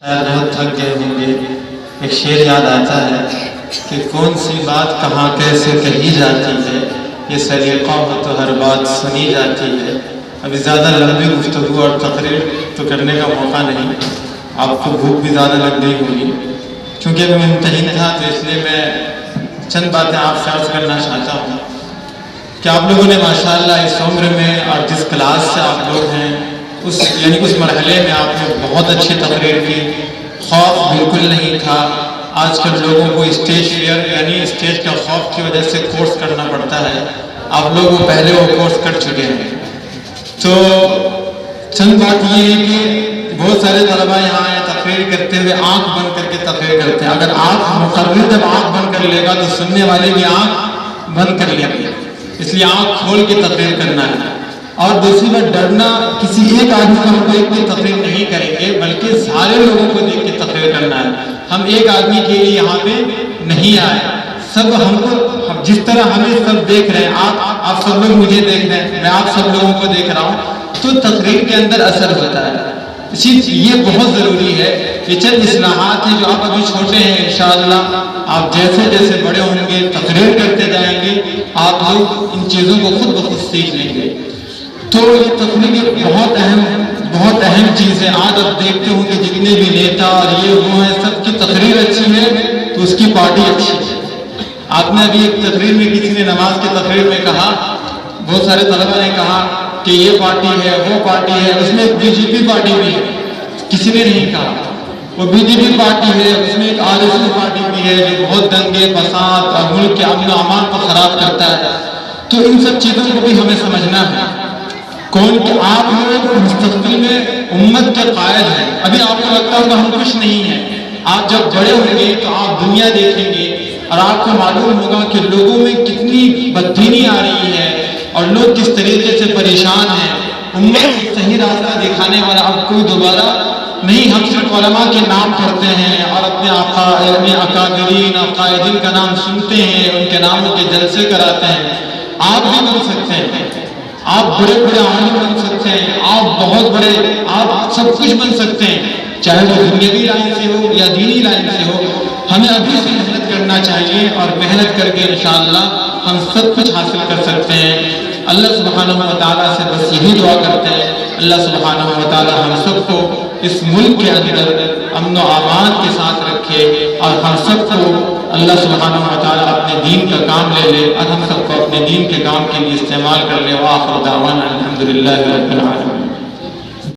بہت تھک گئے ہوں گے۔ ایک شعر یاد آتا ہے کہ کون سی بات کہاں کیسے کہی جاتی ہے، یہ سلیقہ ہو تو ہر بات سنی جاتی ہے۔ ابھی زیادہ لمبی گفتگو اور تقریر تو کرنے کا موقع نہیں، آپ کو بھوک بھی زیادہ لگ گئی ہوگی، کیونکہ ابھی ممتحن تھا تو اس لیے میں چند باتیں آپ سے عرض کرنا چاہتا ہوں کہ آپ لوگوں نے ماشاءاللہ اس عمر میں اور جس کلاس سے آپ لوگ ہیں اس مرحلے میں آپ نے بہت اچھی تقریر کی، خوف بالکل نہیں تھا۔ آج کل لوگوں کو اسٹیج فیئر یعنی اسٹیج کا خوف کی وجہ سے کورس کرنا پڑتا ہے، آپ لوگ پہلے وہ کورس کر چکے ہیں۔ تو چند بات یہ ہے کہ بہت سارے طلباء یہاں آئے تقریر کرتے ہوئے آنکھ بند کر کے تقریر کرتے ہیں۔ اگر مقرر جب آنکھ بند کر لے گا تو سننے والے بھی آنکھ بند کر لیں گے، اس لیے آنکھ کھول کے تقریر کرنا ہے۔ اور دوسری بات، ڈرنا کسی ایک آدمی کو دیکھ کے تقریر نہیں کریں گے، بلکہ سارے لوگوں کو دیکھ کے تقریر کرنا ہے۔ ہم ایک آدمی کے لیے یہاں پہ نہیں آئے، سب ہم کو جس طرح ہمیں سب دیکھ رہے ہیں، آپ سب لوگ مجھے دیکھ رہے ہیں، میں آپ سب لوگوں کو دیکھ رہا ہوں، تو تقریر کے اندر اثر ہوتا ہے۔ یہ بہت ضروری ہے۔ یہ چند اصلاحات ہیں جو آپ ابھی چھوٹے ہیں، انشاءاللہ آپ جیسے جیسے بڑے ہوں گے تقریر کرتے جائیں گے، آپ لوگ ان چیزوں کو خود بخود سیکھ لیں گے۔ تو یہ تقریر ایک بہت اہم چیز ہے۔ آج آپ دیکھتے ہوں کہ جتنے بھی نیتا اور یہ وہ ہیں، سب کی تقریر اچھی ہے تو اس کی پارٹی اچھی ہے۔ آپ نے ابھی ایک تقریر میں کسی نے نماز کی تقریر میں کہا، بہت سارے طلباء نے کہا کہ یہ پارٹی ہے وہ پارٹی ہے، اس میں ایک BJP پارٹی بھی ہے، کسی نے نہیں کہا وہ BJP پارٹی ہے، اس میں ایک RSS پارٹی بھی ہے جو بہت دنگے فساد اور ملک کے امن و امان کو خراب کرتا ہے۔ تو ان سب چیزوں کو بھی ہمیں سمجھنا ہے کون کہ آپ لوگ مستقبل میں امت کے قائد ہیں۔ ابھی آپ کو لگتا ہوگا ہم کچھ نہیں ہیں، آپ جب بڑے ہوں گے تو آپ دنیا دیکھیں گے اور آپ کو معلوم ہوگا کہ لوگوں میں کتنی بددینی آ رہی ہے اور لوگ کس طریقے سے پریشان ہیں۔ امت کو صحیح راستہ دکھانے والا اب کوئی دوبارہ نہیں، ہم صرف علماء کے نام پڑھتے ہیں اور اپنے اکابرین اور قائدین کا نام سنتے ہیں، ان کے ناموں کے جلسے کراتے ہیں۔ آپ بھی بن سکتے ہیں، آپ بڑے عالم بن سکتے ہیں، آپ بہت بڑے، آپ سب کچھ بن سکتے ہیں، چاہے وہ دنیاوی لائن سے ہو یا دینی لائن سے ہو۔ ہمیں ابھی سے محنت کرنا چاہیے اور محنت کر کے انشاءاللہ ہم سب کچھ حاصل کر سکتے ہیں۔ اللہ سبحانہ و تعالیٰ سے بس یہی دعا کرتے ہیں، اللہ سبحانہ و تعالیٰ ہم سب کو اس ملک کے اندر امن و امان کے ساتھ رکھے اور ہم سب کو اللہ سبحانہ و تعالیٰ اپنے دین کا کام لے لے اور ہم سب کو اپنے دین کے کام کے لیے استعمال کر لے۔ وآخر دعوانا الحمدللہ رب العالمین۔